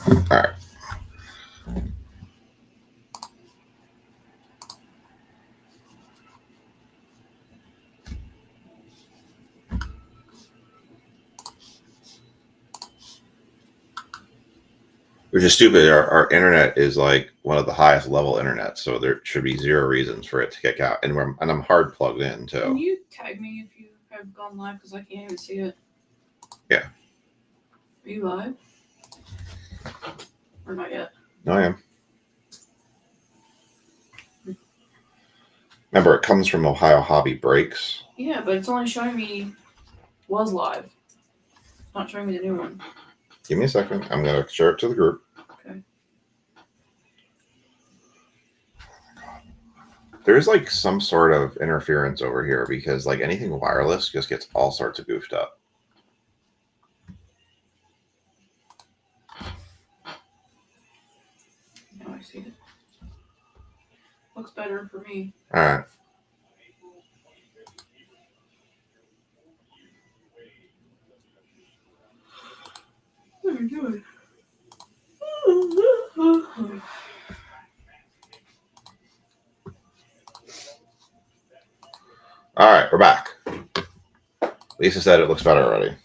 All right. Which is stupid. Our internet is like one of the highest level internet, so there should be zero reasons for it to kick out. And I'm hard plugged in too. Can you tag me if you have gone live? Because I can't even see it. Yeah. Are you live? Or not yet? No, I am. Remember, it comes from Ohio Hobby Breaks. Yeah, but it's only showing me was live. It's not showing me the new one. Give me a second. I'm going to share it to the group. Okay. There's like some sort of interference over here because like anything wireless just gets all sorts of goofed up. Now I see it. Looks better for me. All right. What are you doing? All right, we're back. Lisa said it looks better already.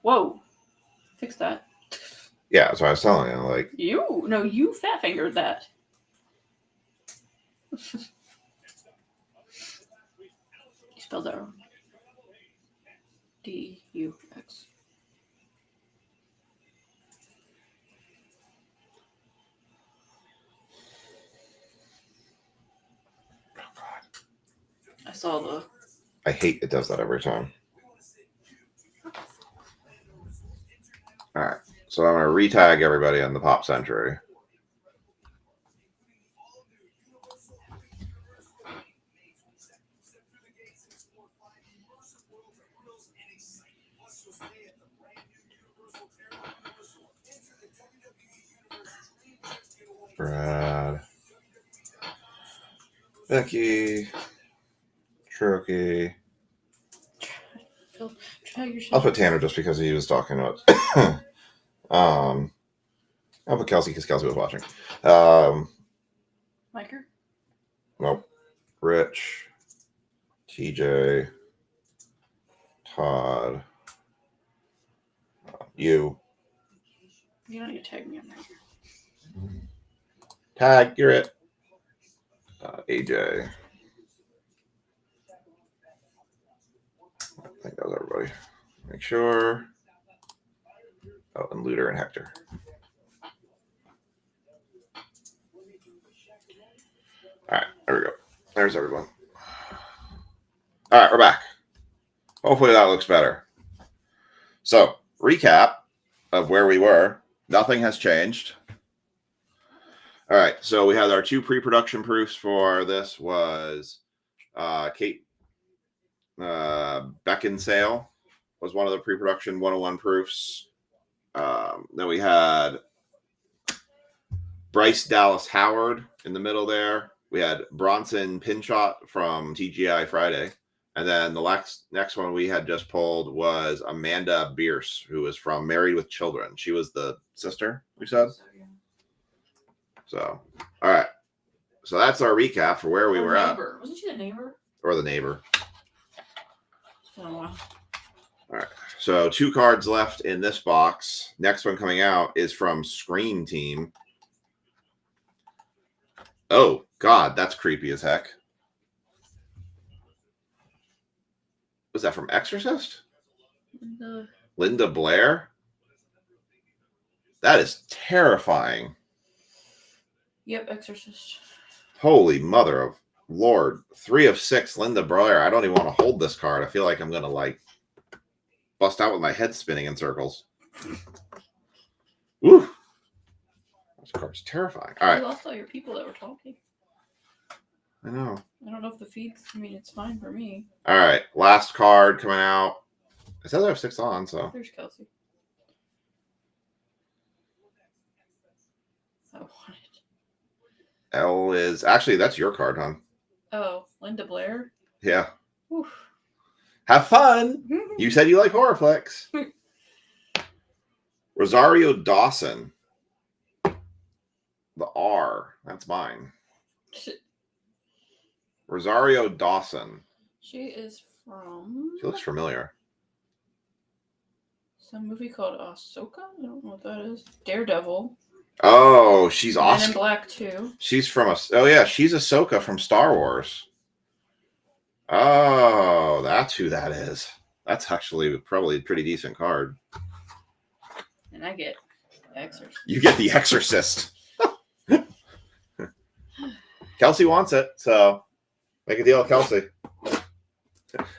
Whoa. Fix that. Yeah, that's what I was telling you. Like you fat fingered that. You spelled that wrong. D-U-X. I saw the... I hate it does that every time. All right, so I'm going to re-tag everybody on the Pop Century. Brad, Becky, Troki. I'll put Tanner just because he was talking about. I'll put Kelsey because Kelsey was watching. Miker? Nope. Rich, TJ, Todd, you. You don't need to tag me on there. Tag, you're it. AJ. I think that was everybody. Make sure. Oh, and Looter and Hector. All right, there we go. There's everyone. All right, we're back. Hopefully that looks better. So, recap of where we were. Nothing has changed. All right, so we had our two pre-production proofs for this was Kate Beckinsale was one of the pre-production 101 proofs. Then we had Bryce Dallas Howard in the middle there. We had Bronson Pinshot from TGI Friday. And then the next one we had just pulled was Amanda Bierce, who was from Married with Children. She was the sister, we said. So, all right. So that's our recap for where we were at. Wasn't she the neighbor? Or the neighbor. Oh, wow. All right. So 2 cards left in this box. Next one coming out is from Scream Team. Oh, God, that's creepy as heck. Was that from Exorcist? Linda Blair? That is terrifying. Yep, Exorcist. Holy mother of Lord. 3 of 6, Linda Blair. I don't even want to hold this card. I feel like I'm going to, like, bust out with my head spinning in circles. Woo! This card's terrifying. All right. You lost all your people that were talking. I know. I don't know if the feeds, I mean, it's fine for me. All right. Last card coming out. It says I have 6 on, so. There's Kelsey. I want it. L is actually that's your card, hon. Oh, Linda Blair? Yeah. Oof. Have fun. You said you like horror flicks. Rosario Dawson. The R. That's mine. Rosario Dawson. She is from. She looks familiar. Some movie called Ahsoka. I don't know what that is. Daredevil. Oh, she's Men awesome. in Black 2. She's from a. Oh yeah, she's Ahsoka from Star Wars. Oh, that's who that is. That's actually probably a pretty decent card. And I get The Exorcist. You get The Exorcist. Kelsey wants it, so make a deal with Kelsey.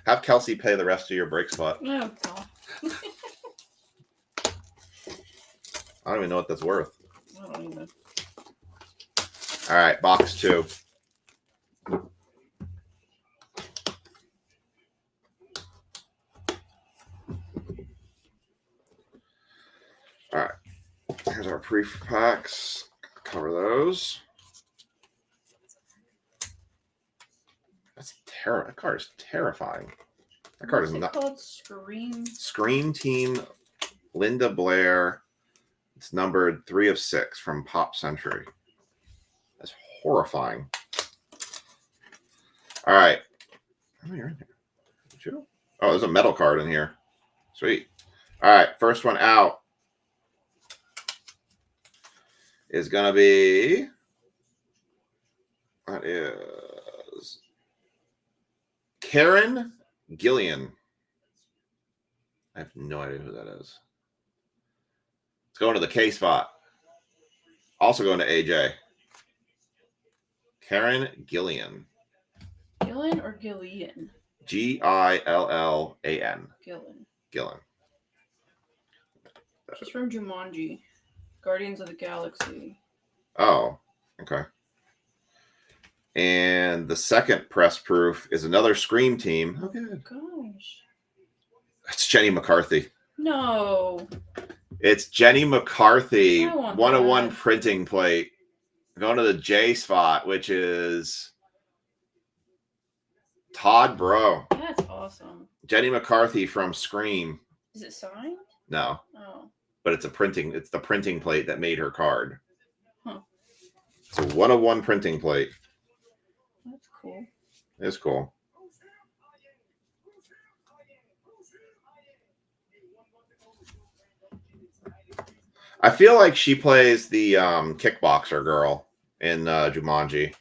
Have Kelsey pay the rest of your break spot. No, God. I don't even know what that's worth. I don't even. All right, box 2. All right, here's our pre-packs. Cover those. That's terrible. That card is terrifying. That card is not called Scream. Scream Team. Linda Blair. It's numbered 3 of 6 from Pop Century. That's horrifying. All right. Oh, you're in here. Did you? Oh, there's a metal card in here. Sweet. All right. First one out is going to be. That is Karen Gillian. I have no idea who that is. It's going to the K spot. Also going to AJ. Karen Gillian. Gillen or Gillian? Gillan. Gillen. Gillan. She's from Jumanji. Guardians of the Galaxy. Oh, okay. And the second press proof is another Scream team. Oh, good. Gosh. It's Jenny McCarthy. No. It's Jenny McCarthy, 101 that. printing plate. Going to the J spot, which is Todd Bro. That's awesome. Jenny McCarthy from Scream. Is it signed? No. Oh. But it's the printing plate that made her card. Huh. It's a 101 printing plate. That's cool. It's cool. I feel like she plays the kickboxer girl in Jumanji.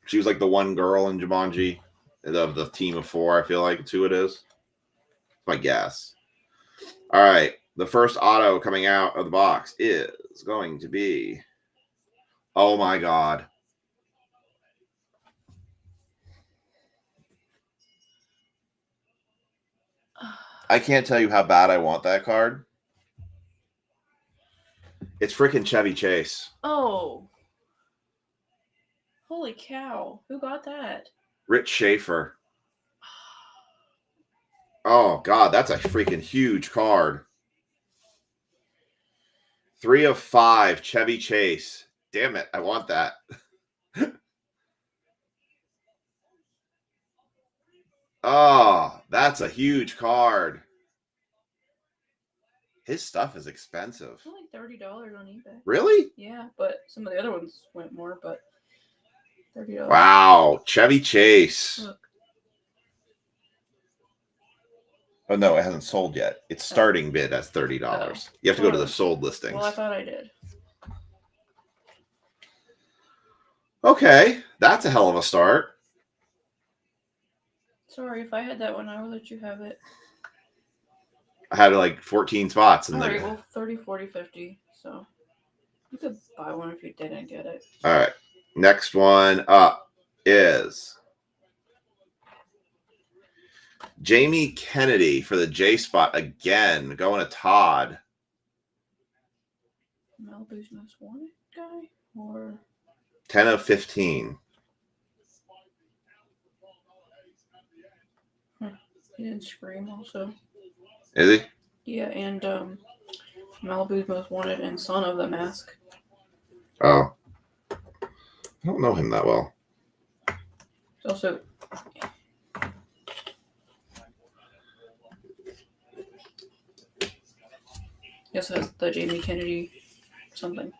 She was like the one girl in Jumanji of the team of 4. I feel like it's who it is. That's my guess. All right. The first auto coming out of the box is going to be. Oh my God. I can't tell you how bad I want that card. It's freaking Chevy Chase. Oh. Holy cow. Who got that? Rich Schaefer. Oh, God, that's a freaking huge card. 3 of 5, Chevy Chase. Damn it, I want that. Oh, that's a huge card. His stuff is expensive. It's only $30 on eBay. Really? Yeah, but some of the other ones went more, but $30. Wow, Chevy Chase. Look. Oh, no, it hasn't sold yet. It's starting bid as $30. Oh. You have to go to the sold listings. Well, I thought I did. Okay, that's a hell of a start. Sorry, if I had that one, I would let you have it. I had like 14 spots. All right, well, 30, 40, 50. So you could buy one if you didn't get it. All right, next one up is Jamie Kennedy for the J spot again, going to Todd. Malibu's Most Wanted guy? Or 10 of 15. he didn't Scream also. Is he? Yeah, and Malibu's Most Wanted and Son of the Mask. Oh. I don't know him that well. It's also... He also has the Jamie Kennedy something.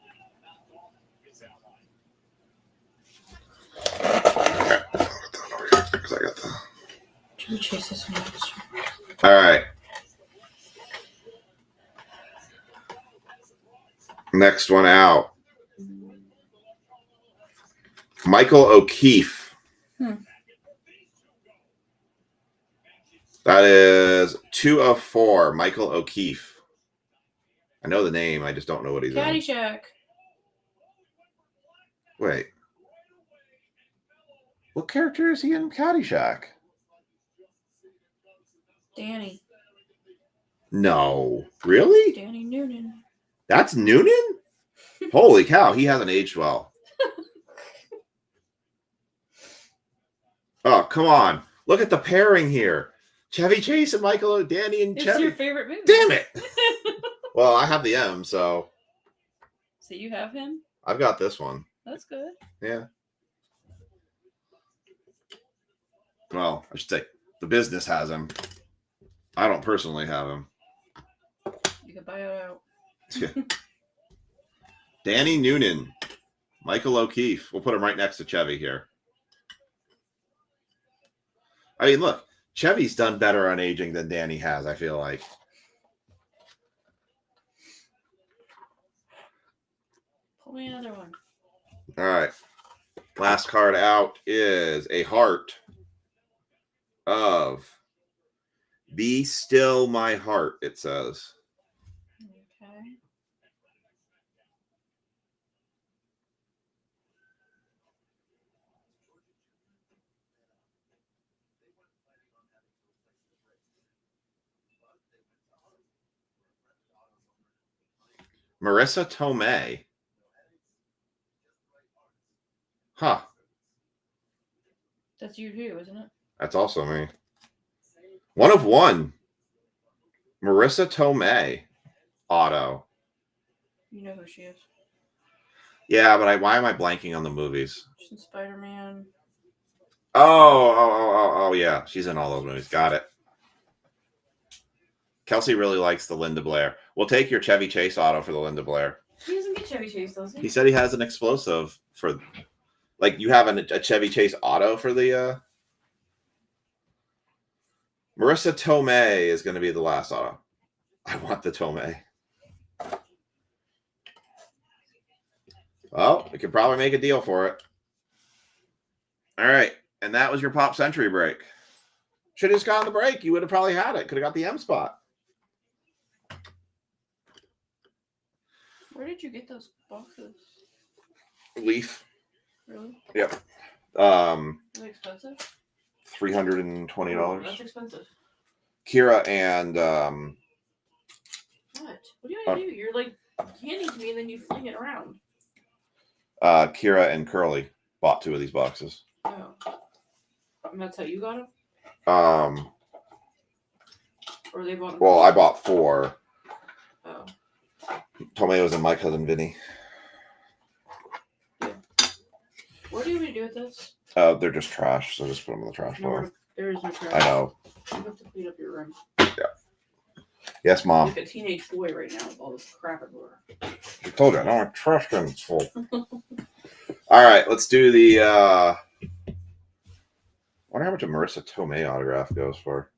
Okay. Because I got the... Jamie Chase this one next. All right. Next one out. Michael O'Keefe. That is 2 of 4. Michael O'Keefe. I know the name. I just don't know what he's in. Caddyshack. Wait. What character is he in Caddyshack? Danny. No. Really? Danny Noonan. That's Noonan? Holy cow. He hasn't aged well. Oh, come on. Look at the pairing here. Chevy Chase and Michael Danny and It's Chevy. your favorite movie. Damn it. Well, I have the M, so. So you have him? I've got this one. That's good. Yeah. Well, I should say the business has him. I don't personally have him. You can buy it out. Danny Noonan. Michael O'Keefe. We'll put him right next to Chevy here. I mean, look. Chevy's done better on aging than Danny has, I feel like. Pull me another one. All right. Last card out is a heart of Be Still My Heart, it says. Okay. Marissa Tomei. Huh. That's you too, isn't it? That's also me. 1 of 1. Marissa Tomei. Auto. You know who she is. Yeah, but why am I blanking on the movies? She's in Spider-Man. Oh, yeah. She's in all those movies. Got it. Kelsey really likes the Linda Blair. We'll take your Chevy Chase auto for the Linda Blair. He doesn't get Chevy Chase, does he? He said he has an explosive for, like, you have a Chevy Chase auto for the, Marissa Tomei is going to be the last auto. I want the Tomei. Well, we could probably make a deal for it. All right. And that was your Pop Century break. Should have just gone on the break. You would have probably had it. Could have got the M spot. Where did you get those boxes? Leaf. Really? Yep. Are they expensive? $320. Oh, that's expensive. Kira and What? What do you want to do? You're like handing to me and then you fling it around. Kira and Curly bought 2 of these boxes. Oh. And that's how you got them? Or they bought them? Well, I bought 4. Oh. Tomatoes and my cousin Vinny. Yeah. What do you want me to do with this? They're just trash, so just put them in the trash No, pile. there is no trash. I know. You have to clean up your room. Yeah. Yes, Mom. Like a teenage boy right now with all this crap everywhere. I told you, I know my trash can's full. All right, let's do the. I wonder how much a Marissa Tomei autograph goes for.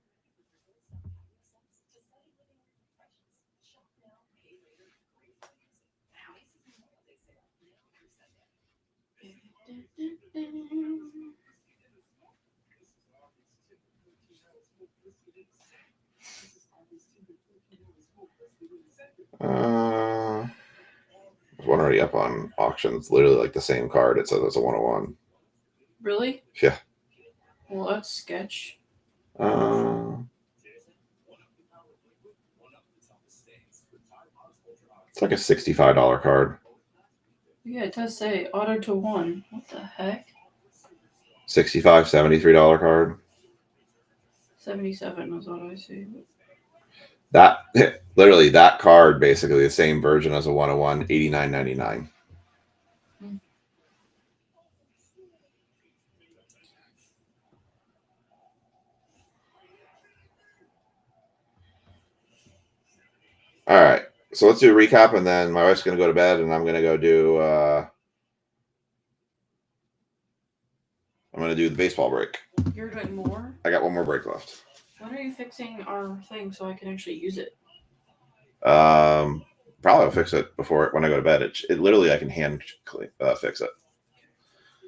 There's one already up on auction. It's literally like the same card. It says it's a 101. Really? Yeah. Well, that's sketch. It's like a $65 card. Yeah, it does say auto to 1. What the heck? $65, $73 card. 77 was what I see. That literally that card, basically the same version as a 101, $89.99. All right, So let's do a recap, and then my wife's going to go to bed, and I'm going to go do. I'm going to do the baseball break. You're doing more? I got one more break left. When are you fixing our thing so I can actually use it? Probably I'll fix it when I go to bed. It literally I can hand fix it.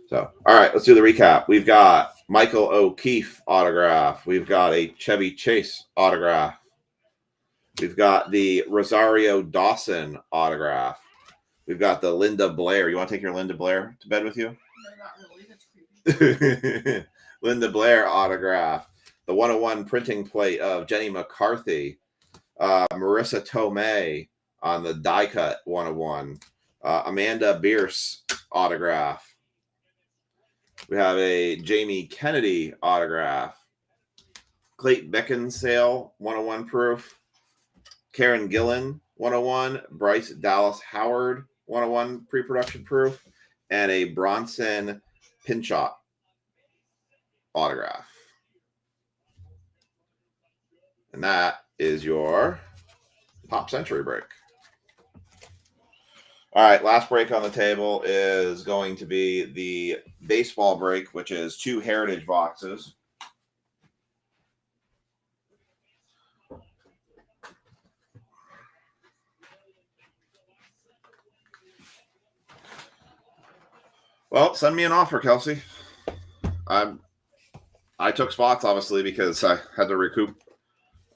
So, all right, let's do the recap. We've got Michael O'Keefe autograph. We've got a Chevy Chase autograph. We've got the Rosario Dawson autograph. We've got the Linda Blair. You want to take your Linda Blair to bed with you? No, not really. That's creepy. Linda Blair autograph. The 101 printing plate of Jenny McCarthy. Marissa Tomei on the die cut 101. Amanda Bierce autograph. We have a Jamie Kennedy autograph. Clayton Beckinsale 101 proof. Karen Gillan 101. Bryce Dallas Howard 101 pre-production proof. And a Bronson Pinchot autograph. And that is your Pop Century break. All right, last break on the table is going to be the baseball break, which is 2 Heritage boxes. Well, send me an offer, Kelsey. I took spots, obviously, because I had to recoup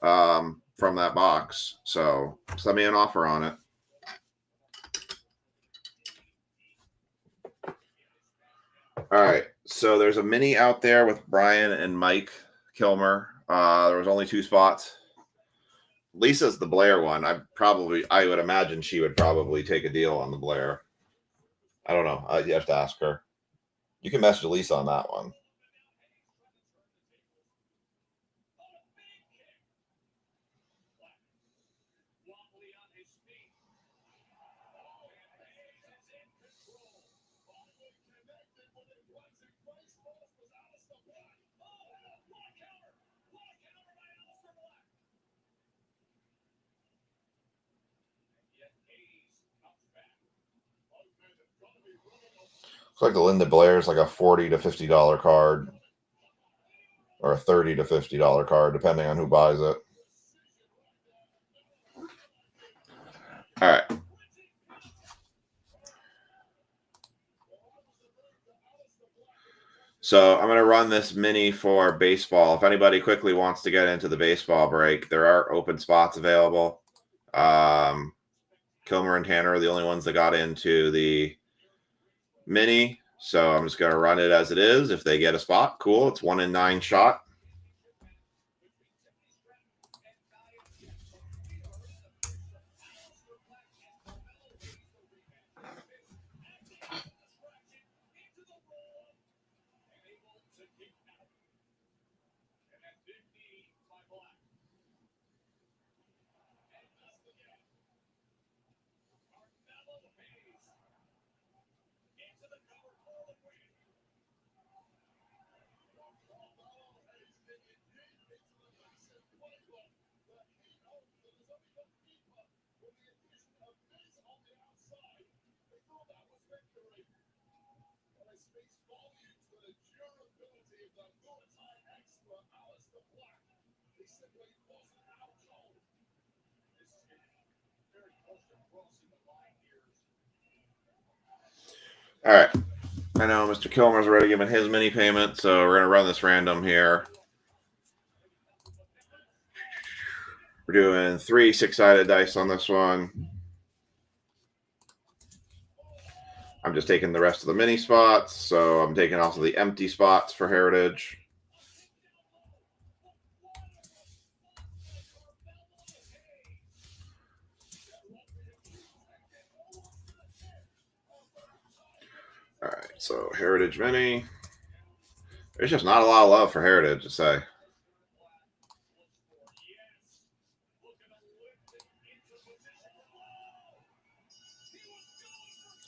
from that box. So send me an offer on it. All right. So there's a mini out there with Brian and Mike Kilmer. There was only 2 spots. Lisa's the Blair one. I would imagine she would probably take a deal on the Blair. I don't know. You have to ask her. You can message Lisa on that one. Looks like the Linda Blair is like a $40 to $50 card, or a $30 to $50 card, depending on who buys it. All right. So I'm going to run this mini for baseball. If anybody quickly wants to get into the baseball break, there are open spots available. Kilmer and Tanner are the only ones that got into the mini. So I'm just going to run it as it is. If they get a spot, cool. It's 1 in 9 shot. All right. I know Mr. Kilmer's already given his mini payment, so we're going to run this random here. We're doing 3 6-sided dice on this one. I'm just taking the rest of the mini spots, so I'm taking also the empty spots for Heritage. All right, so Heritage mini. There's just not a lot of love for Heritage to say.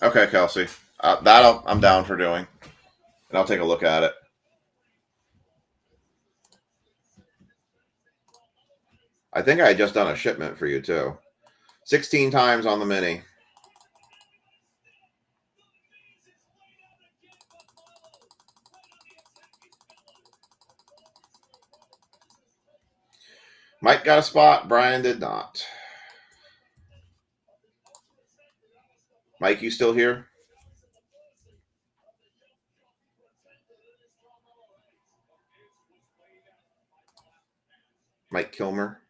Okay, Kelsey. That I'm down for doing. And I'll take a look at it. I think I had just done a shipment for you, too. 16 times on the mini. Mike got a spot. Brian did not. Mike, you still here? Mike Kilmer.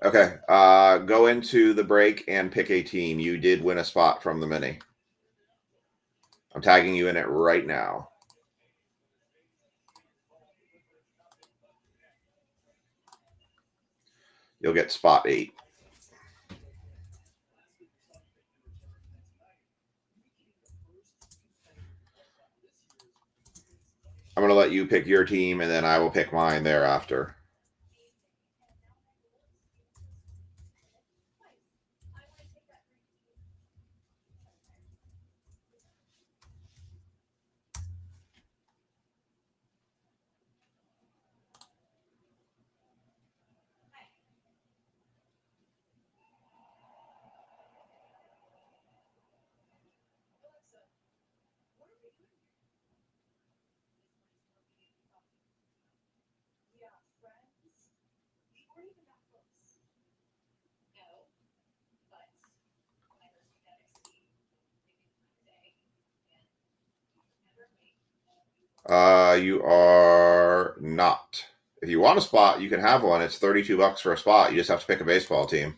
Okay, go into the break and pick a team. You did win a spot from the mini. I'm tagging you in it right now. You'll get spot 8. I'm going to let you pick your team, and then I will pick mine thereafter. You are not. If you want a spot, you can have one. It's $32 for a spot. You just have to pick a baseball team.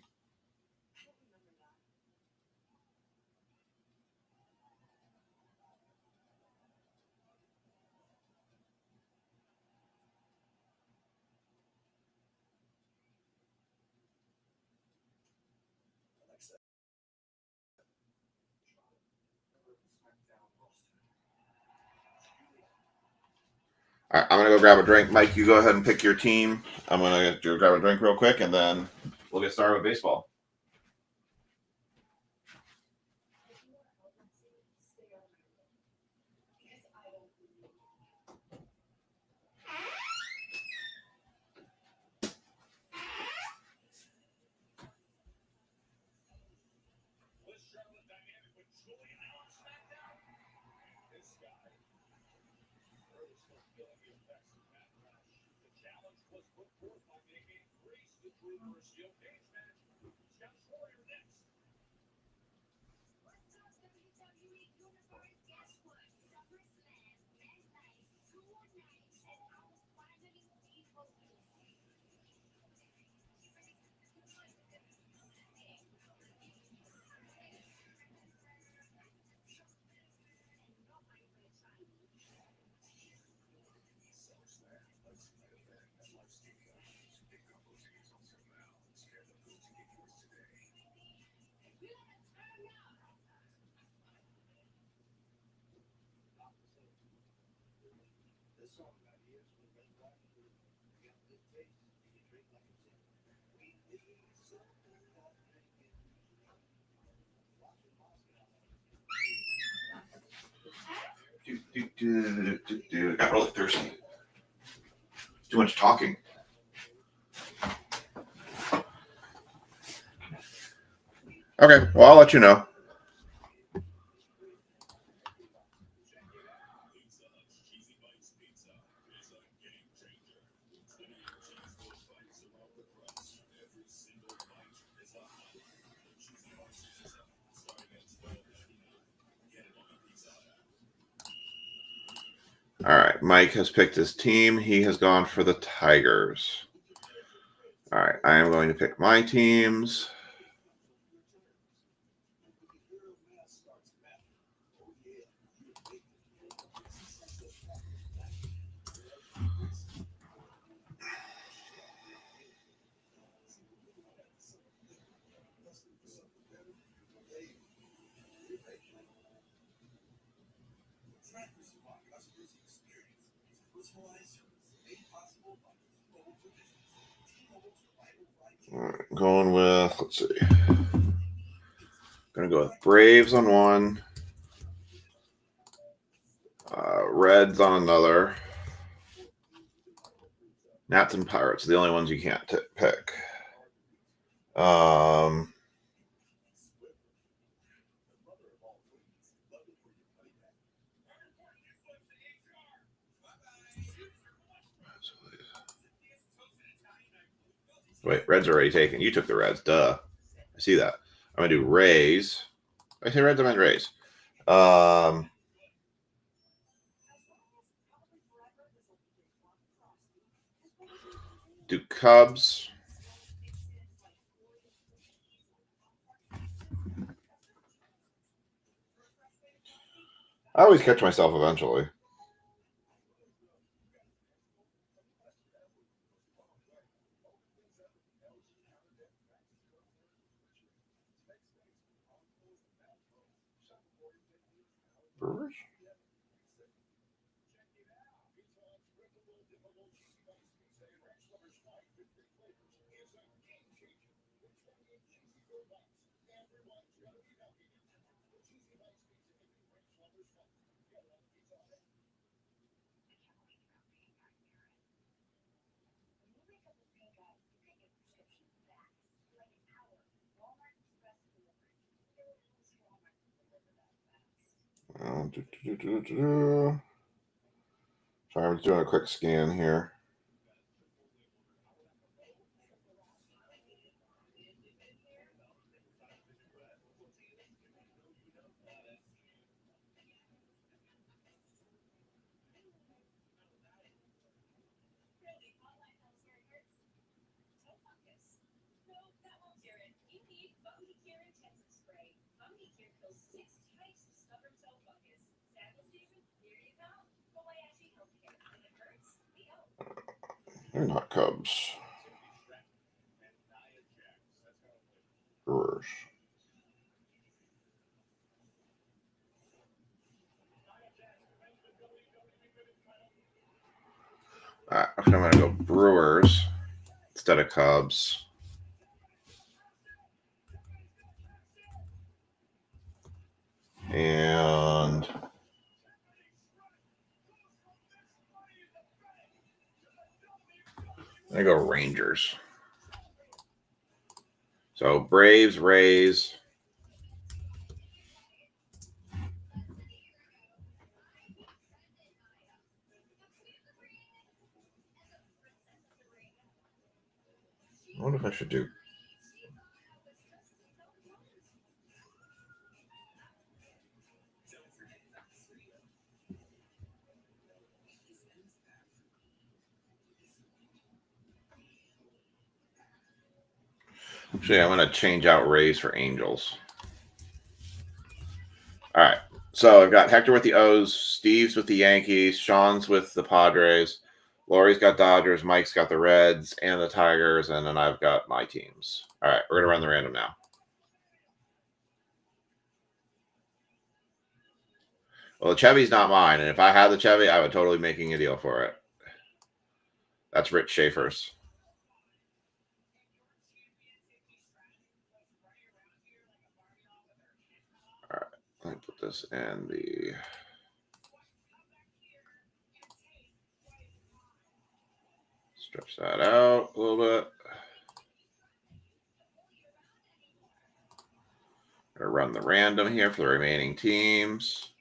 All right, I'm going to go grab a drink. Mike, you go ahead and pick your team. I'm going to grab a drink real quick, and then we'll get started with baseball. I got really thirsty. Too much talking. Okay, well, I'll let you know. All right, Mike has picked his team. He has gone for the Tigers. All right, I am going to pick my teams. Going with, let's see. Gonna go with Braves on one. Reds on another. Nats and Pirates are the only ones you can't pick. Wait, Reds are already taken. You took the Reds. Duh. I see that. I'm going to do Rays. I say Reds, I meant Rays. Do Cubs. I always catch myself eventually. Brewers? Sorry, I'm doing a quick scan here. They're not Cubs. Brewers. All right, I'm going to go Brewers instead of Cubs. And I go Rangers. So Braves, Rays. I wonder if I should do. Actually, I'm going to change out Rays for Angels. All right. So I've got Hector with the O's, Steve's with the Yankees, Sean's with the Padres, Lori's got Dodgers, Mike's got the Reds and the Tigers, and then I've got my teams. All right, we're going to run the random now. Well, the Chevy's not mine, and if I had the Chevy, I would totally making a deal for it. That's Rich Schaefer's. All right, let me put this in the... Stretch that out a little bit. Gonna run the random here for the remaining teams.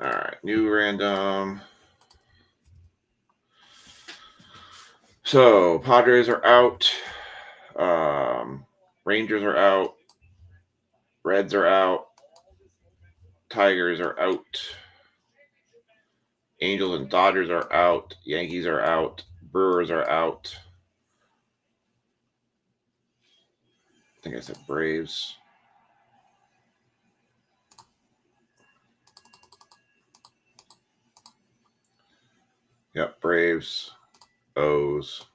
All right, new random. So Padres are out. Rangers are out. Reds are out. Tigers are out. Angels and Dodgers are out. Yankees are out. Brewers are out. I think I said Braves. Yep, Braves. O's.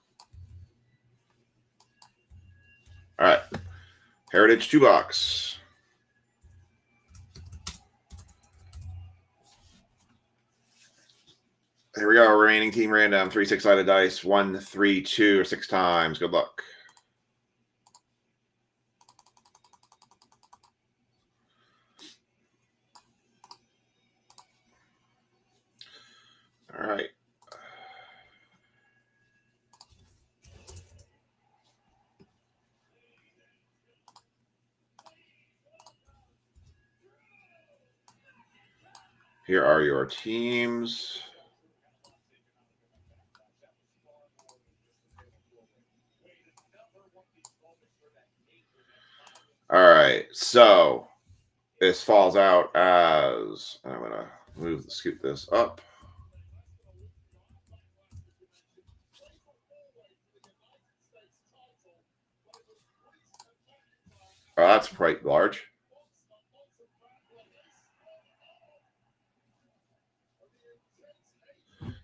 All right. Heritage 2 box. Here we go. Remaining team random. 3 6-sided dice. 1, 3, 2, or 6 times. Good luck. All right. Here are your teams. All right. So this falls out as, I'm going to scoot this up. Oh, that's quite large.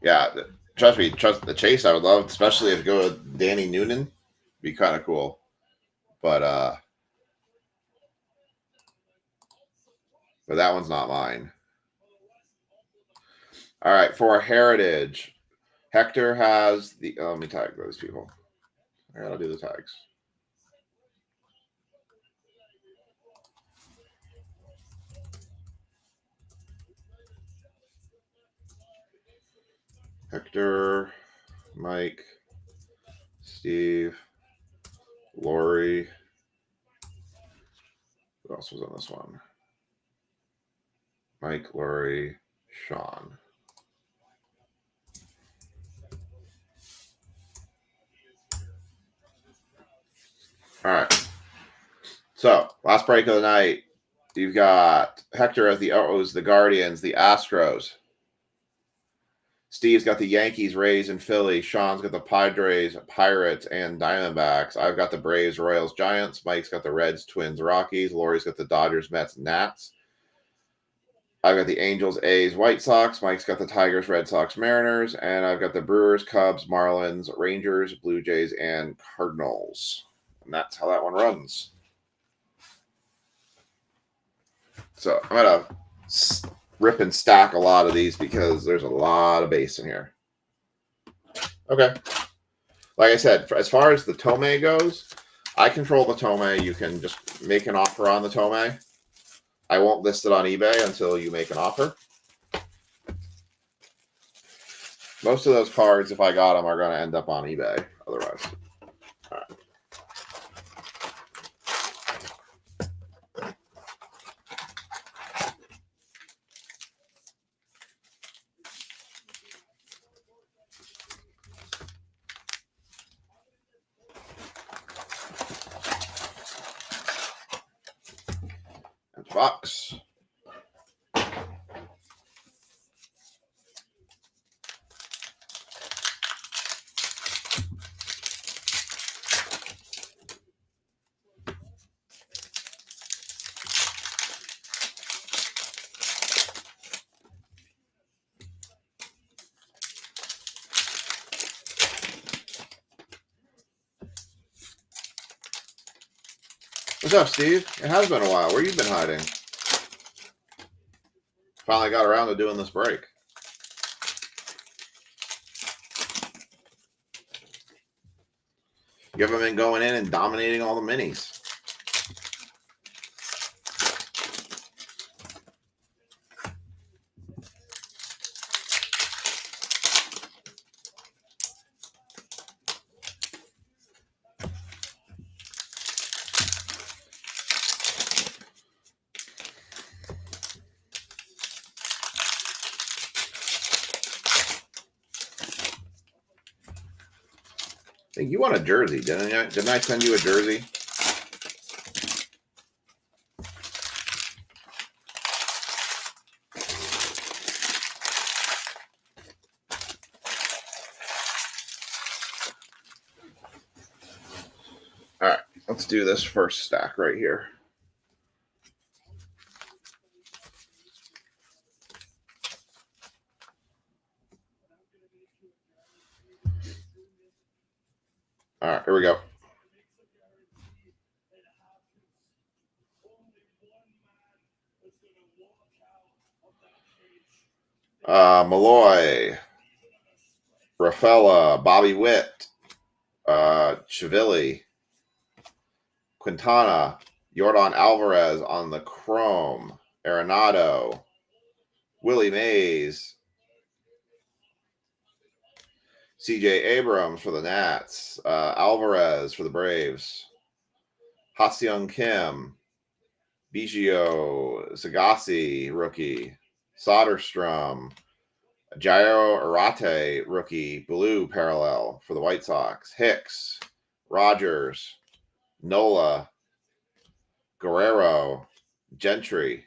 Yeah, trust me, trust the chase. I would love, especially if you go with Danny Noonan, be kind of cool. But that one's not mine. All right, for Heritage, Hector has the. Let me tag those people. All right, I'll do the tags. Hector, Mike, Steve, Lori. Who else was on this one? Mike, Lori, Sean. All right. So last break of the night, you've got Hector as the O's, the Guardians, the Astros. Steve's got the Yankees, Rays, and Philly. Sean's got the Padres, Pirates, and Diamondbacks. I've got the Braves, Royals, Giants. Mike's got the Reds, Twins, Rockies. Lori's got the Dodgers, Mets, Nats. I've got the Angels, A's, White Sox. Mike's got the Tigers, Red Sox, Mariners. And I've got the Brewers, Cubs, Marlins, Rangers, Blue Jays, and Cardinals. And that's how that one runs. So I'm going to rip and stack a lot of these because there's a lot of base in here. Okay. Like I said, as far as the Tomei goes, I control the Tomei. You can just make an offer on the Tomei. I won't list it on eBay until you make an offer. Most of those cards, if I got them, are going to end up on eBay otherwise. All right. Box. What's up, Steve? It has been a while. Where you been hiding? Finally got around to doing this break. You haven't been going in and dominating all the minis. I think you want a jersey, didn't I? Didn't I send you a jersey? All right, let's do this first stack right here. All right, here we go. Malloy, Rafaela, Bobby Witt, Chivilli, Quintana, Yordan Alvarez on the chrome, Arenado, Willie Mays, CJ Abrams for the Nats, Alvarez for the Braves, Ha-Seong Kim, Biggio, Sagasi, rookie, Soderstrom, Jairo Arate, rookie, blue parallel for the White Sox, Hicks, Rogers, Nola, Guerrero, Gentry,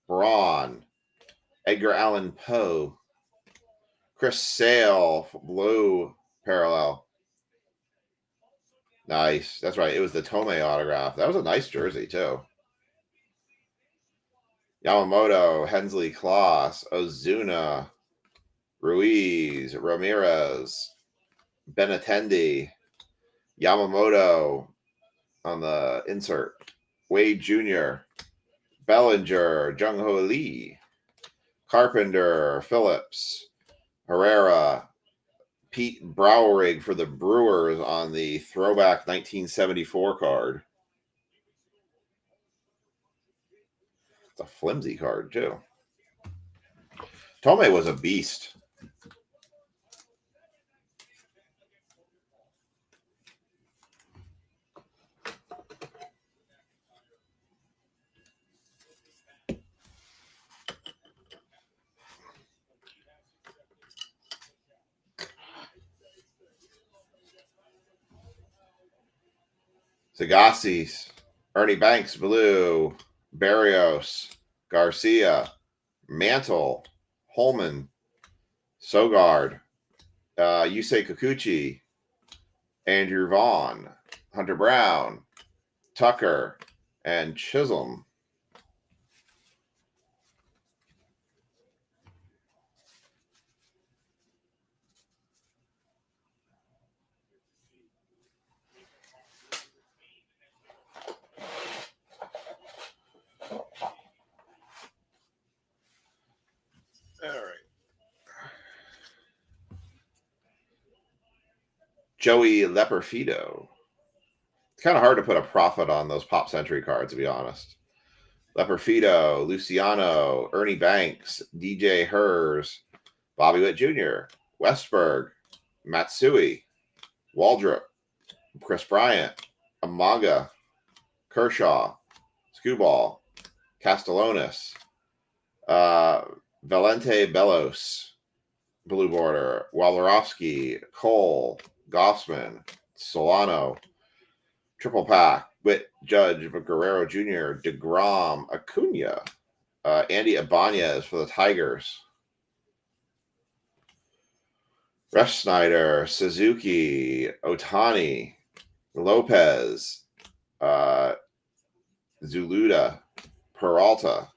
Braun, Edgar Allan Poe, Chris Sale, blue parallel. Nice. That's right. It was the Tomei autograph. That was a nice jersey, too. Yamamoto, Hensley Kloss, Ozuna, Ruiz, Ramirez, Benintendi, Yamamoto on the insert, Wade Jr., Bellinger, Jung Ho Lee, Carpenter, Phillips, Herrera, Pete Browerig for the Brewers on the throwback 1974 card. It's a flimsy card, too. Tomei was a beast. Sagassi's, Ernie Banks, blue, Barrios, Garcia, Mantle, Holman, Sogard, Yusei Kikuchi, Andrew Vaughn, Hunter Brown, Tucker, and Chisholm. All right. Joey Leperfido. It's kind of hard to put a profit on those Pop Century cards, to be honest. Leperfido, Luciano, Ernie Banks, DJ Hers, Bobby Witt Jr., Westberg, Matsui, Waldrop, Chris Bryant, Amaga, Kershaw, Skubal, Castellanos, Valente Bellos, blue border, Walorovsky, Cole, Gossman, Solano, triple pack, Witt, Judge, Guerrero Jr., DeGrom, Acuna, Andy Ibanez for the Tigers, Refsnyder, Suzuki, Otani, Lopez, Zuluda, Peralta,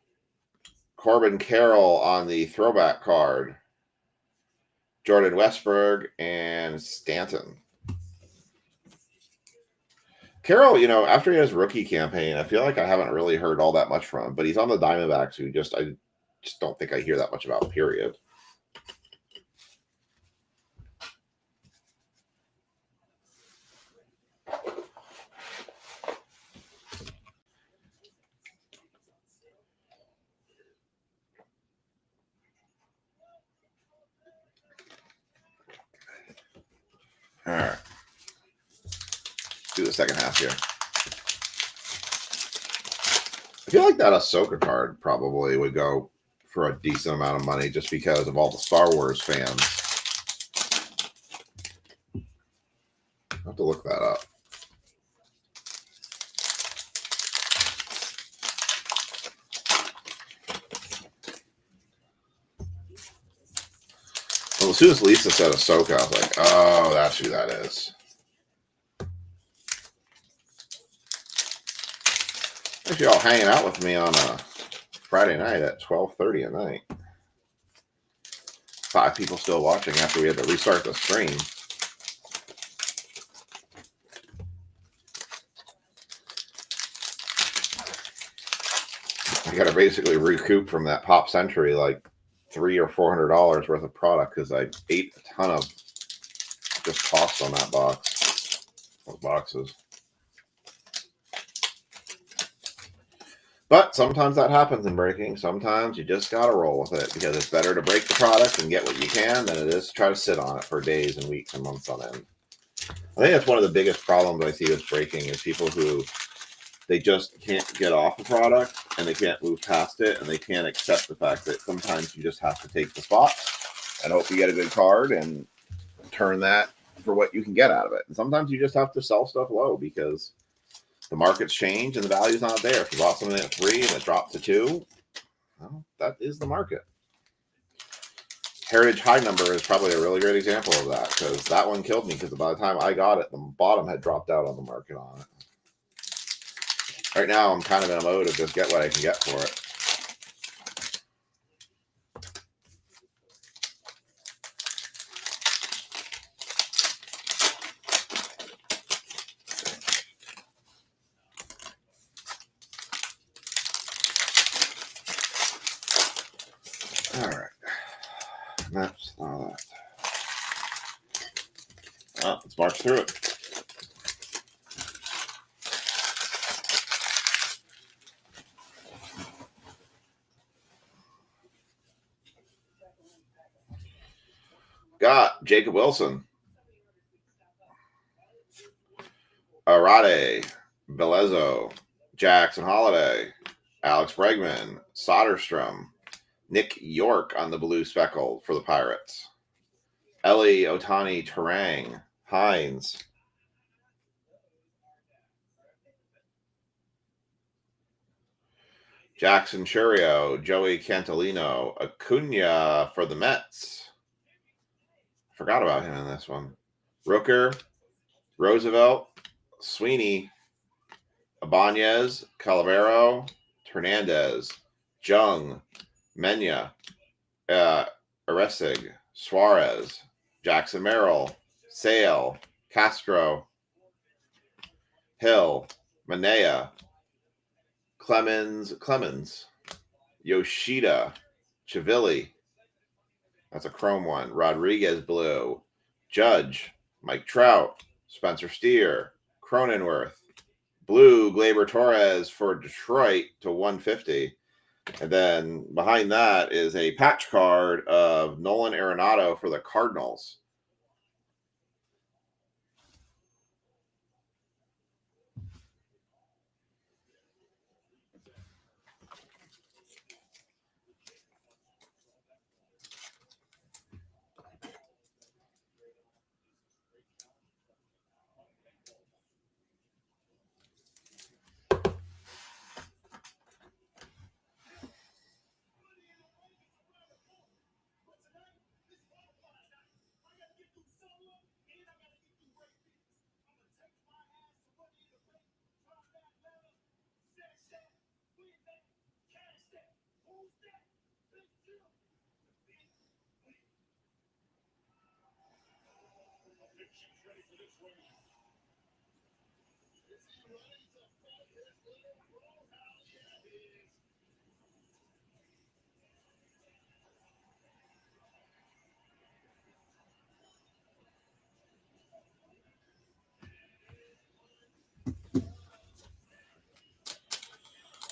Corbin Carroll on the throwback card, Jordan Westberg, and Stanton. Carroll, after he has rookie campaign, I feel like I haven't really heard all that much from him, but he's on the Diamondbacks, who I just don't think I hear that much about, period. All right. Let's do the second half here. I feel like that Ahsoka card probably would go for a decent amount of money just because of all the Star Wars fans. I'll have to look that up. Well, as soon as Lisa said Ahsoka, I was like, oh, that's who that is. If you're all hanging out with me on a Friday night at 12:30 at night. 5 people still watching after we had to restart the stream. I got to basically recoup from that Pop Century like $300 or $400 worth of product because I ate a ton of just cost on that box. Those boxes. But sometimes that happens in breaking. Sometimes you just got to roll with it because it's better to break the product and get what you can than it is to try to sit on it for days and weeks and months on end. I think that's one of the biggest problems I see with breaking is people who they just can't get off a product and they can't move past it and they can't accept the fact that sometimes you just have to take the spot and hope you get a good card and turn that for what you can get out of it. And sometimes you just have to sell stuff low because the market's changed and the value's not there. If you bought something at 3 and it dropped to 2, well, that is the market. Heritage High Number is probably a really great example of that because that one killed me because by the time I got it, the bottom had dropped out on the market on it. Right now, I'm kind of in a mode of just get what I can get for it. All right. That's all that. Well, let's march through it. Got Jacob Wilson, Arade, Belezo, Jackson Holiday, Alex Bregman, Soderstrom, Nick York on the blue speckle for the Pirates, Ellie Otani Terang, Hines, Jackson Churio, Joey Cantolino, Acuna for the Mets. Forgot about him in this one. Rooker, Roosevelt, Sweeney, Ibanez, Calavero, Hernandez, Jung, Mena, Aresig, Suarez, Jackson Merrill, Sale, Castro, Hill, Manea, Clemens, Yoshida, Chivilli. That's a chrome one. Rodriguez blue. Judge, Mike Trout, Spencer Steer, Cronenworth, blue Gleyber Torres for Detroit to 150. And then behind that is a patch card of Nolan Arenado for the Cardinals.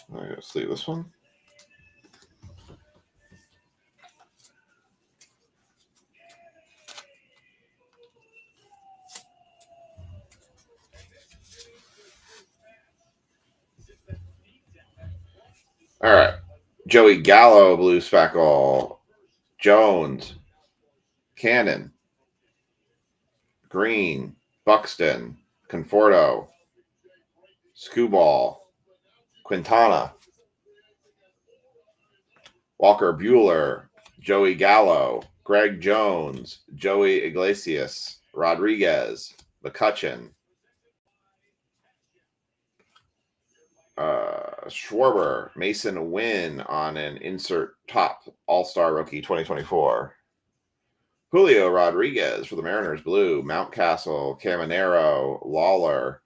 Let's leave this one. All right. Joey Gallo, blue speckle. Jones, Cannon, Green, Buxton, Conforto, Skubal, Quintana, Walker Bueller, Joey Gallo, Greg Jones, Joey Iglesias, Rodriguez, McCutcheon, Schwarber, Mason Wynn on an insert top All-Star rookie 2024. Julio Rodriguez for the Mariners blue, Mountcastle, Caminero, Lawler,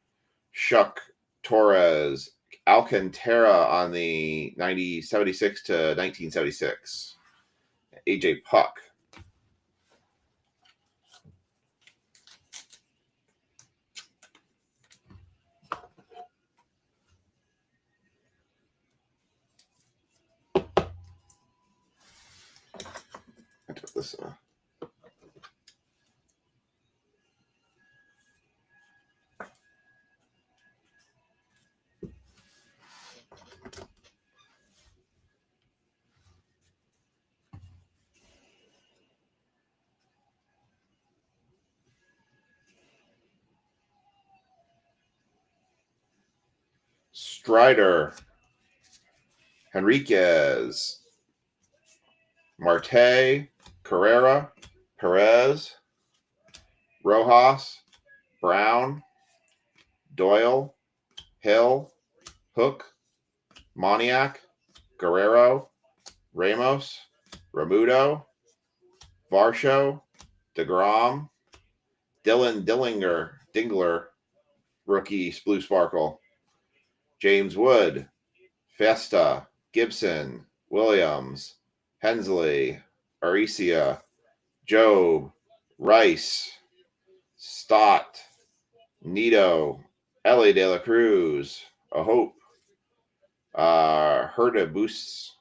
Shuck, Torres, Alcantara on the 76 to 1976. AJ Puck. I took this. Strider, Henriquez, Marte, Carrera, Perez, Rojas, Brown, Doyle, Hill, Hook, Moniak, Guerrero, Ramos, Ramudo, Varsho, DeGrom, Dylan Dingler, rookie Blue Sparkle, James Wood, Festa, Gibson, Williams, Hensley, Aricia, Job, Rice, Stott, Nito, Ellie De La Cruz, A Hope, Herda Boosts.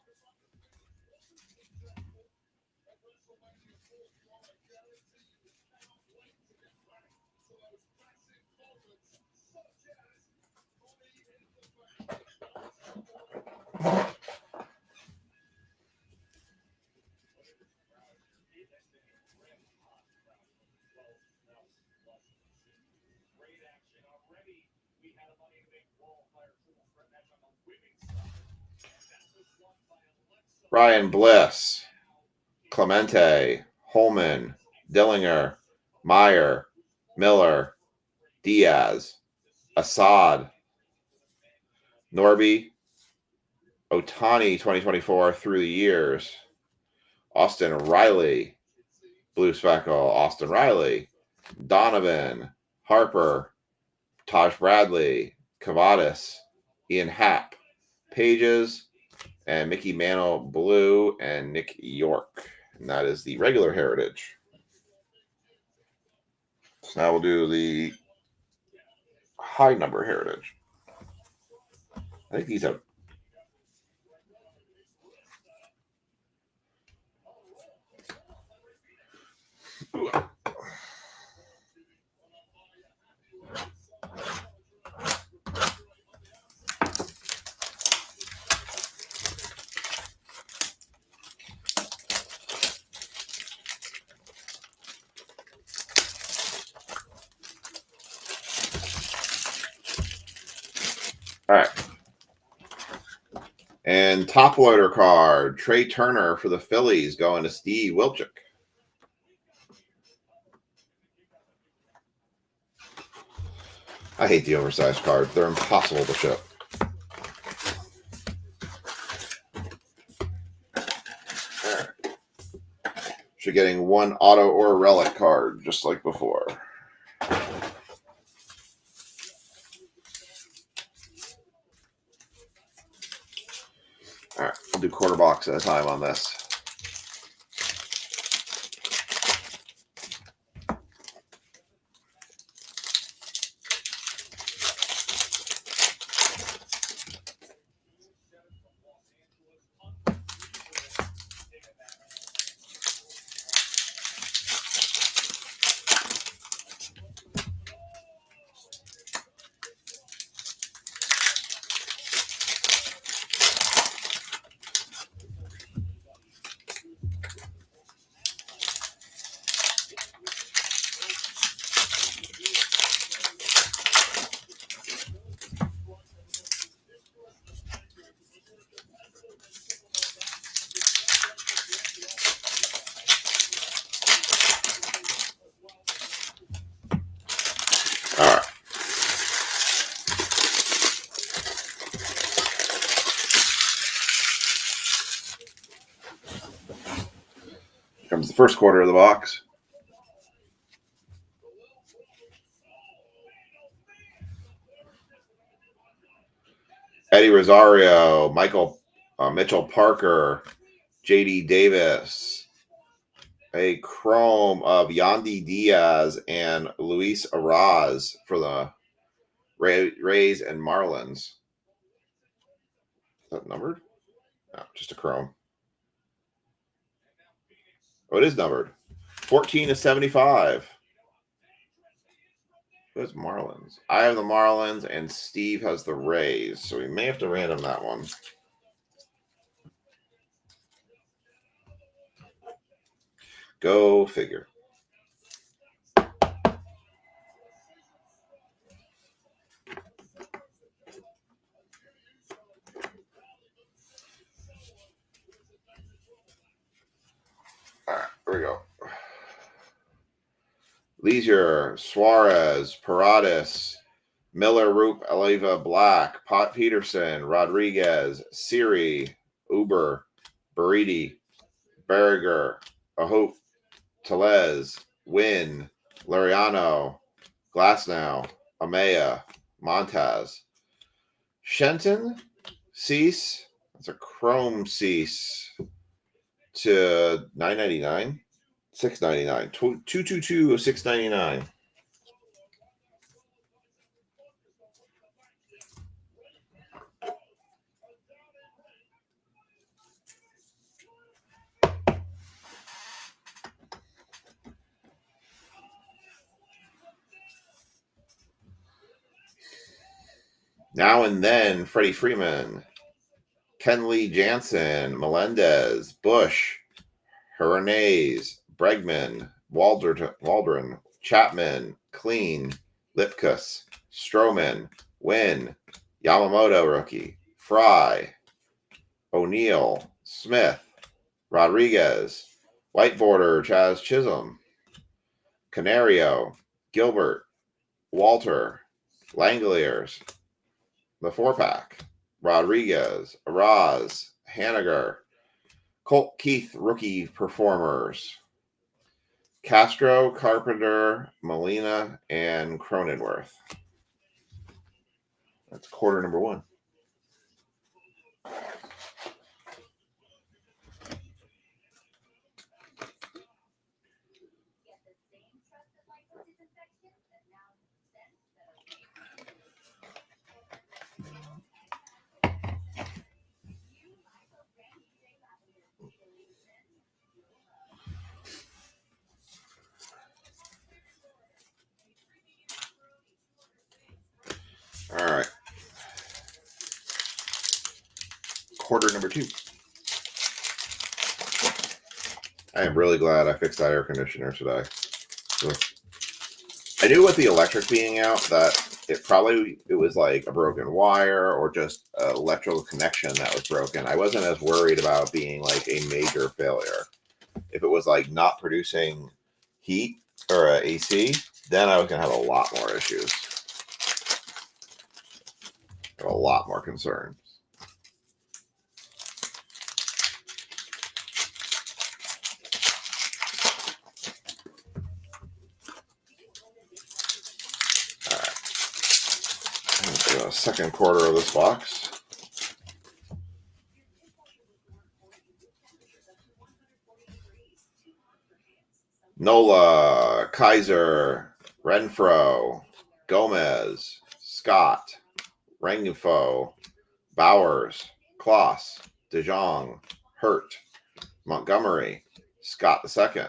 Ryan Bliss, Clemente, Holman, Dillinger, Meyer, Miller, Diaz, Assad, Norby, Otani 2024 through the years, Austin Riley, Blue Speckle, Austin Riley, Donovan, Harper, Taj Bradley, Cavadas, Ian Happ, Pages, and Mickey Mantle Blue, and Nick York. And that is the regular Heritage. So now we'll do the high number Heritage. I think these have. All right. And top loader card, Trey Turner for the Phillies going to Steve Wilczyk. I hate the oversized cards. They're impossible to ship. All right. You're getting one auto or relic card, just like before. All right, we'll do quarter box at a time on this. All right. Here comes the first quarter of the box. Eddie Rosario, Mitchell Parker, J.D. Davis, a chrome of Yandy Diaz and Luis Araz for the Rays and Marlins. Is that numbered? No, just a chrome. Oh, it is numbered. 14/75. Who has Marlins? I have the Marlins, and Steve has the Rays. So we may have to random that one. Go figure. All right, here we go. Leisure, Suarez, Paradis, Miller, Roop, Aliva, Black, Pot Peterson, Rodriguez, Siri, Uber, Baridi, Berger, Ahope, Telez, Wynn, Lariano, Glasnow, Amaya, Montaz, Shenton, Cease. That's a Chrome Cease to $9.99, $6.99, 222 of $6.99. Now and then, Freddie Freeman, Kenley Jansen, Melendez, Bush, Hernandez, Bregman, Waldron, Chapman, Clean, Lipkus, Stroman, Wynn, Yamamoto rookie, Fry, O'Neill, Smith, Rodriguez, White Border, Chaz Chisholm, Canario, Gilbert, Walter, Langoliers, the 4-pack, Rodriguez, Araz, Haniger, Colt Keith rookie performers, Castro, Carpenter, Molina, and Cronenworth. That's quarter number 1. All right. Quarter number 2. I am really glad I fixed that air conditioner today. I knew with the electric being out that it was like a broken wire or just an electrical connection that was broken. I wasn't as worried about being like a major failure. If it was like not producing heat or AC, then I was going to have a lot more issues. A lot more concerns. All right. The second quarter of this box. Nola, Kaiser, Renfro, Gomez, Scott, Rengifo, Bowers, Kloss, DeJong, Hurt, Montgomery, Scott II,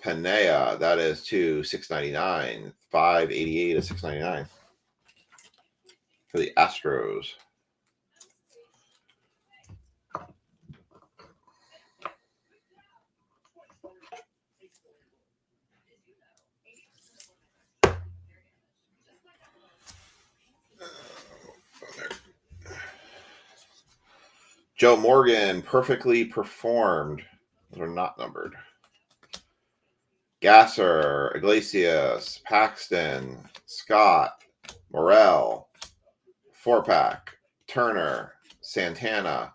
Panea, that is to $6.99, $5.88 to $6.99 for the Astros. Joe Morgan, perfectly performed. Those are not numbered. Gasser, Iglesias, Paxton, Scott, Morel, 4-pack, Turner, Santana,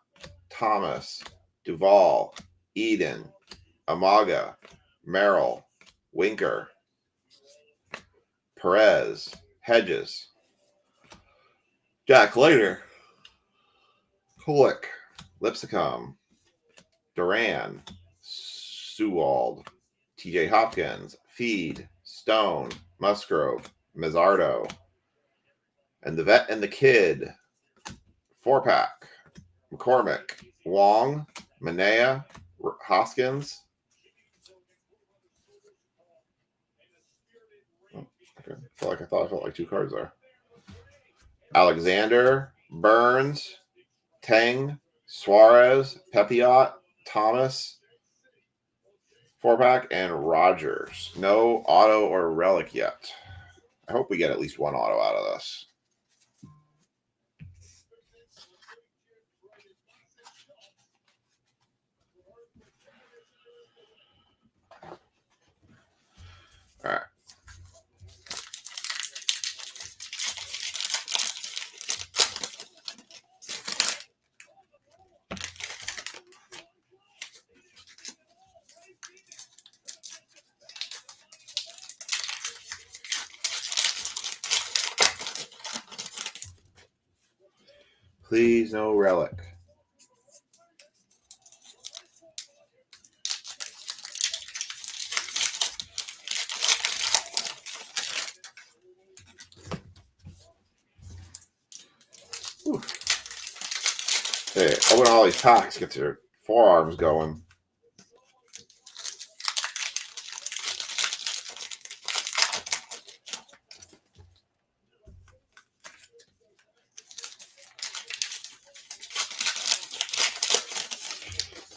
Thomas, Duvall, Eden, Amaga, Merrill, Winker, Perez, Hedges, Jack Leiter, Kulik, Lipscomb, Duran, Sewald, TJ Hopkins, Feed, Stone, Musgrove, Mazzardo, and the Vet and the Kid. 4-pack. McCormick, Wong, Manea, Hoskins. Oh, okay. I felt like 2 cards there. Alexander, Burns, Tang, Suarez, Pepiot, Thomas, 4-pack, and Rogers. No auto or relic yet. I hope we get at least 1 auto out of this. All right. Please, no relic. Whew. Hey, open all these packs, get your forearms going.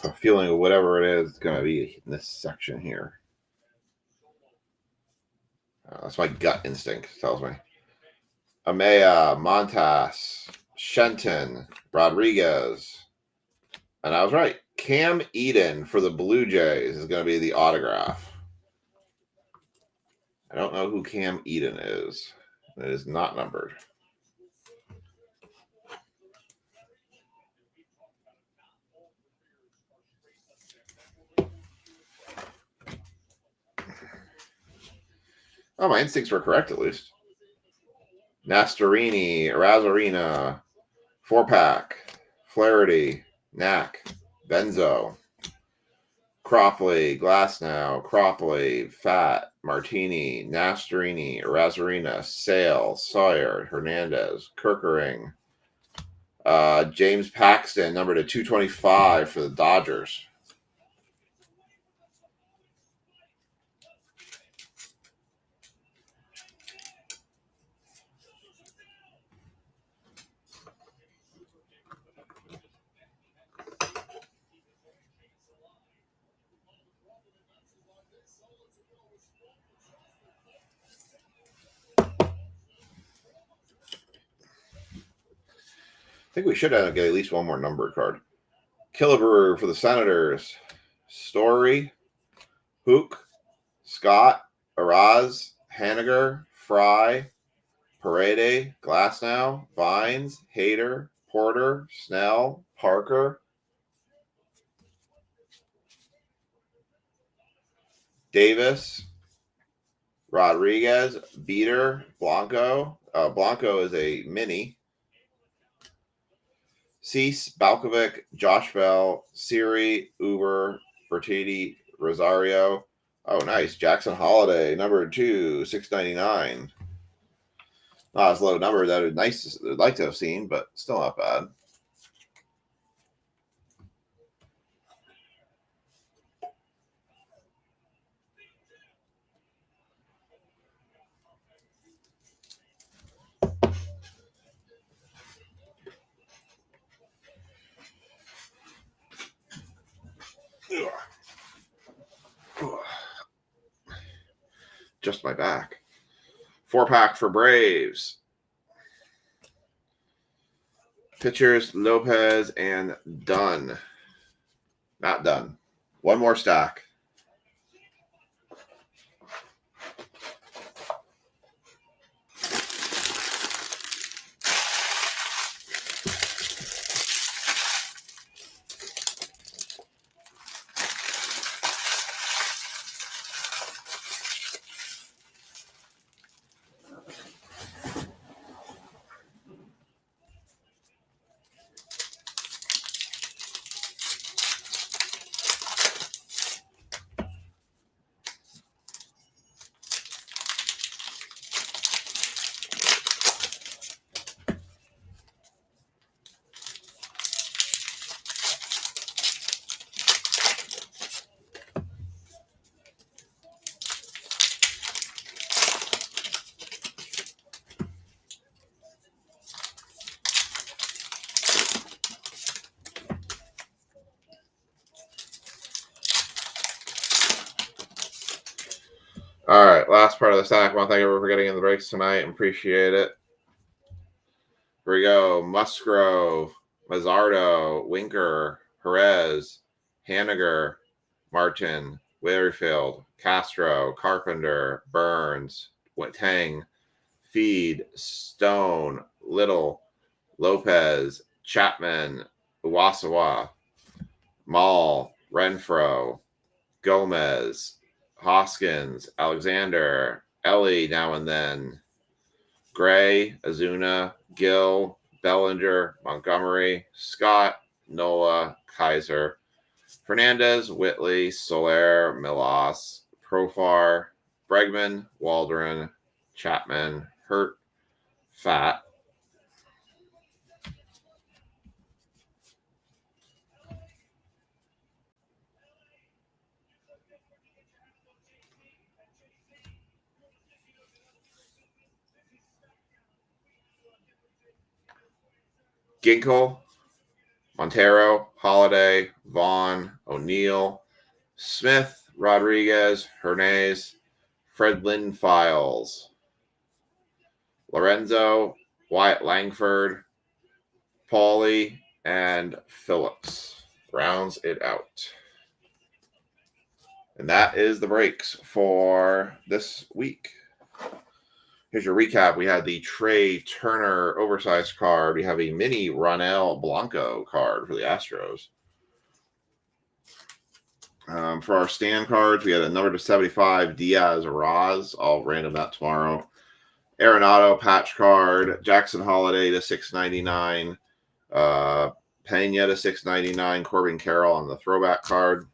A feeling of whatever it is going to be in this section here. That's my gut instinct tells me. Amaya, Montas, Shenton, Rodriguez. And I was right. Cam Eden for the Blue Jays is going to be the autograph. I don't know who Cam Eden is. It is not numbered. Oh, my instincts were correct at least. Nastarini, Razarina, 4-pack, Flaherty, Knack, Benzo, Cropley, Glasnow, Cropley, Fat, Martini, Nastarini, Razarina, Sale, Sawyer, Hernandez, Kirkering, James Paxton, number to 225 for the Dodgers. I think we should get at least 1 more numbered card. Killebrew for the Senators. Story, Hook, Scott, Araz, Haniger, Fry, Parede, Glasnow, Vines, Hader, Porter, Snell, Parker, Davis, Rodriguez, Beater, Blanco. Blanco is a mini. Cease, Balkovic, Josh Bell, Siri, Uber, Bertiti, Rosario. Oh, nice. Jackson Holiday, number 2, 699. Not as low number that I'd like to have seen, but still not bad. Just my back. 4-pack for Braves. Pitchers, Lopez and Dunn. Not done. 1 more stack. All right, last part of the stack. I want to thank everyone for getting in the breaks tonight. Appreciate it. Here we go. Musgrove, Mazzardo, Winker, Perez, Haniger, Martin, Weatherfield, Castro, Carpenter, Burns, Tang, Feed, Stone, Little, Lopez, Chapman, Uwasawa, Mall, Renfro, Gomez, Hoskins, Alexander, Ellie now and then, Gray, Azuna, Gill, Bellinger, Montgomery, Scott, Nola, Kaiser, Fernandez, Whitley, Soler, Milas, Profar, Bregman, Waldron, Chapman, Hurt, Fat, Ginkle, Montero, Holiday, Vaughn, O'Neill, Smith, Rodriguez, Hernandez, Fred Lynn Files, Lorenzo, Wyatt Langford, Paulie, and Phillips. Rounds it out. And that is the breaks for this week. Here's your recap. We had the Trey Turner oversized card. We have a mini Ronel Blanco card for the Astros. For our stand cards, we had a number to 75, Diaz Raz. I'll random that tomorrow. Arenado patch card. Jackson Holiday to 699. Pena to 699. Corbin Carroll on the throwback card.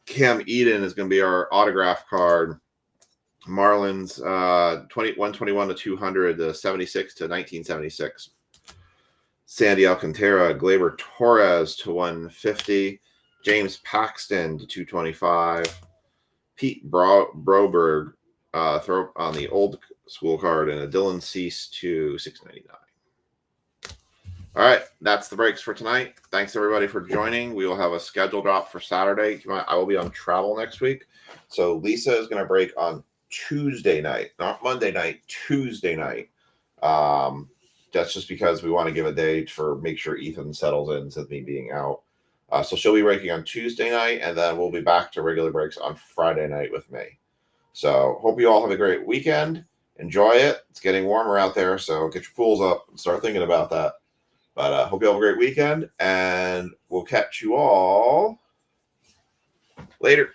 Cam Eden is going to be our autograph card. Marlins 121 to 200, the 76 to 1976. Sandy Alcantara, Gleyber Torres to 150. James Paxton to 225. Pete Broberg throw on the old school card, and a Dylan Cease to 699. All right, that's the breaks for tonight. Thanks everybody for joining. We will have a schedule drop for Saturday. I will be on travel next week, so Lisa is going to break on Tuesday night, not Monday night, Tuesday night. That's just because we want to give a day for make sure Ethan settles in instead of me being out. So she'll be breaking on Tuesday night, and then we'll be back to regular breaks on Friday night with me. So hope you all have a great weekend. Enjoy it. It's getting warmer out there, so get your pools up and start thinking about that. But hope you all have a great weekend, and we'll catch you all later.